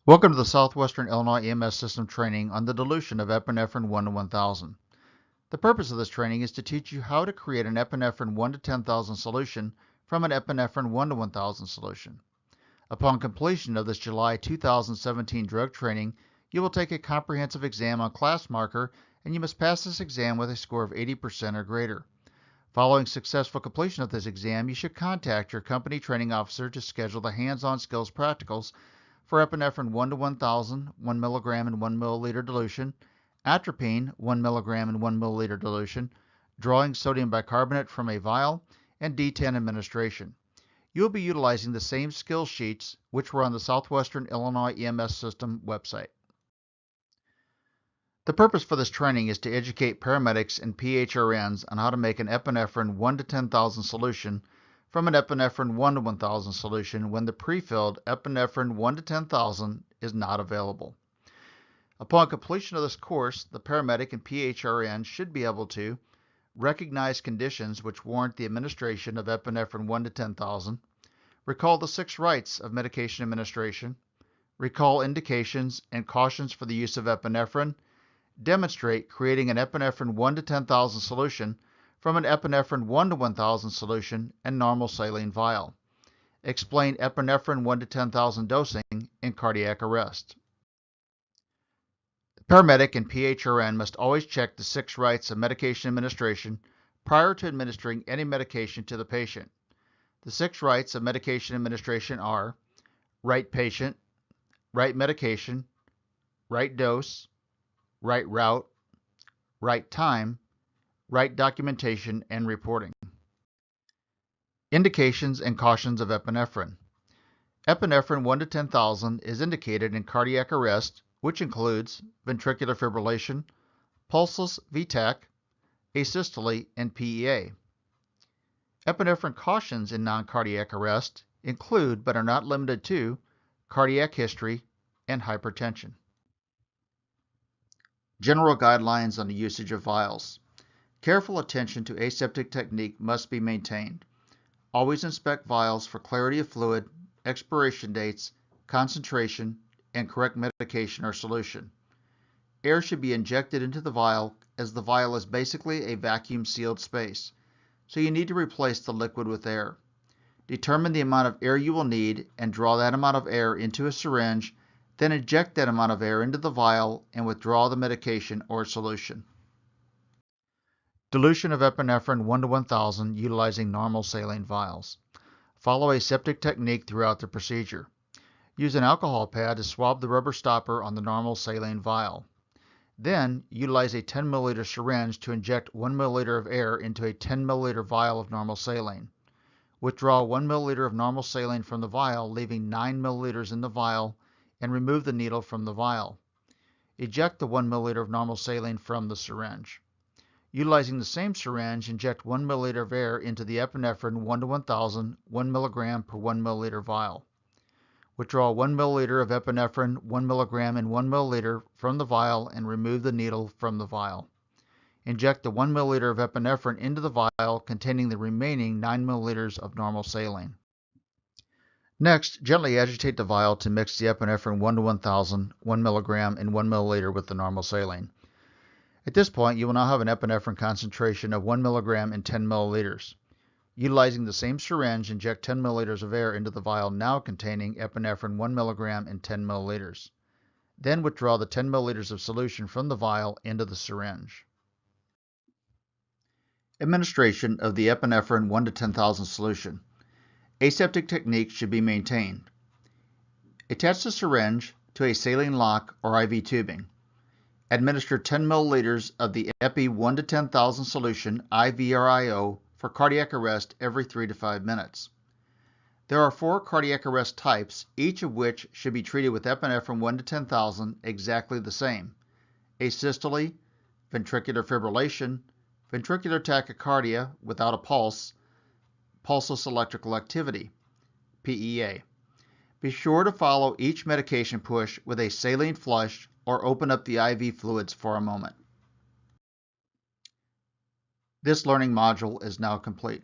Welcome to the Southwestern Illinois EMS System training on the dilution of epinephrine 1 to 1000. The purpose of this training is to teach you how to create an epinephrine 1 to 10,000 solution from an epinephrine 1 to 1000 solution. Upon completion of this July 2017 drug training, you will take a comprehensive exam on class marker, and you must pass this exam with a score of 80% or greater. Following successful completion of this exam, you should contact your company training officer to schedule the hands-on skills practicals for epinephrine 1 to 1000, 1 milligram and 1 milliliter dilution, atropine 1 milligram and 1 milliliter dilution, drawing sodium bicarbonate from a vial, and D10 administration. You will be utilizing the same skill sheets which were on the Southwestern Illinois EMS System website. The purpose for this training is to educate paramedics and PHRNs on how to make an epinephrine 1 to 10,000 solution from an epinephrine 1 to 1000 solution when the pre-filled epinephrine 1 to 10,000 is not available. Upon completion of this course, the paramedic and PHRN should be able to recognize conditions which warrant the administration of epinephrine 1 to 10,000, recall the 6 rights of medication administration, recall indications and cautions for the use of epinephrine, demonstrate creating an epinephrine 1 to 10,000 solution from an epinephrine 1 to 1000 solution and normal saline vial. Explain epinephrine 1 to 10,000 dosing in cardiac arrest. The paramedic and PHRN must always check the 6 rights of medication administration prior to administering any medication to the patient. The 6 rights of medication administration are right patient, right medication, right dose, right route, right time, right documentation and reporting. Indications and cautions of epinephrine. Epinephrine 1 to 10,000 is indicated in cardiac arrest, which includes ventricular fibrillation, pulseless VTAC, asystole, and PEA. Epinephrine cautions in non-cardiac arrest include, but are not limited to, cardiac history and hypertension. General guidelines on the usage of vials. Careful attention to aseptic technique must be maintained. Always inspect vials for clarity of fluid, expiration dates, concentration, and correct medication or solution. Air should be injected into the vial, as the vial is basically a vacuum-sealed space, so you need to replace the liquid with air. Determine the amount of air you will need and draw that amount of air into a syringe, then inject that amount of air into the vial and withdraw the medication or solution. Dilution of epinephrine 1 to 1000 utilizing normal saline vials. Follow aseptic technique throughout the procedure. Use an alcohol pad to swab the rubber stopper on the normal saline vial. Then, utilize a 10 milliliter syringe to inject 1 milliliter of air into a 10 milliliter vial of normal saline. Withdraw 1 milliliter of normal saline from the vial, leaving 9 milliliters in the vial, and remove the needle from the vial. Eject the 1 milliliter of normal saline from the syringe. Utilizing the same syringe, inject 1 milliliter of air into the epinephrine 1 to 1000, 1 milligram per 1 milliliter vial. Withdraw 1 milliliter of epinephrine, 1 milligram and 1 milliliter from the vial and remove the needle from the vial. Inject the 1 milliliter of epinephrine into the vial containing the remaining 9 milliliters of normal saline. Next, gently agitate the vial to mix the epinephrine 1 to 1000, 1 milligram and 1 milliliter with the normal saline. At this point, you will now have an epinephrine concentration of 1 milligram and 10 milliliters. Utilizing the same syringe, inject 10 milliliters of air into the vial now containing epinephrine 1 milligram and 10 milliliters. Then withdraw the 10 milliliters of solution from the vial into the syringe. Administration of the epinephrine 1 to 10,000 solution. Aseptic technique should be maintained. Attach the syringe to a saline lock or IV tubing. Administer 10 milliliters of the Epi 1 to 10,000 solution, IV or IO, for cardiac arrest every 3 to 5 minutes. There are 4 cardiac arrest types, each of which should be treated with epinephrine 1 to 10,000 exactly the same: asystole, ventricular fibrillation, ventricular tachycardia without a pulse, pulseless electrical activity, PEA. Be sure to follow each medication push with a saline flush or open up the IV fluids for a moment. This learning module is now complete.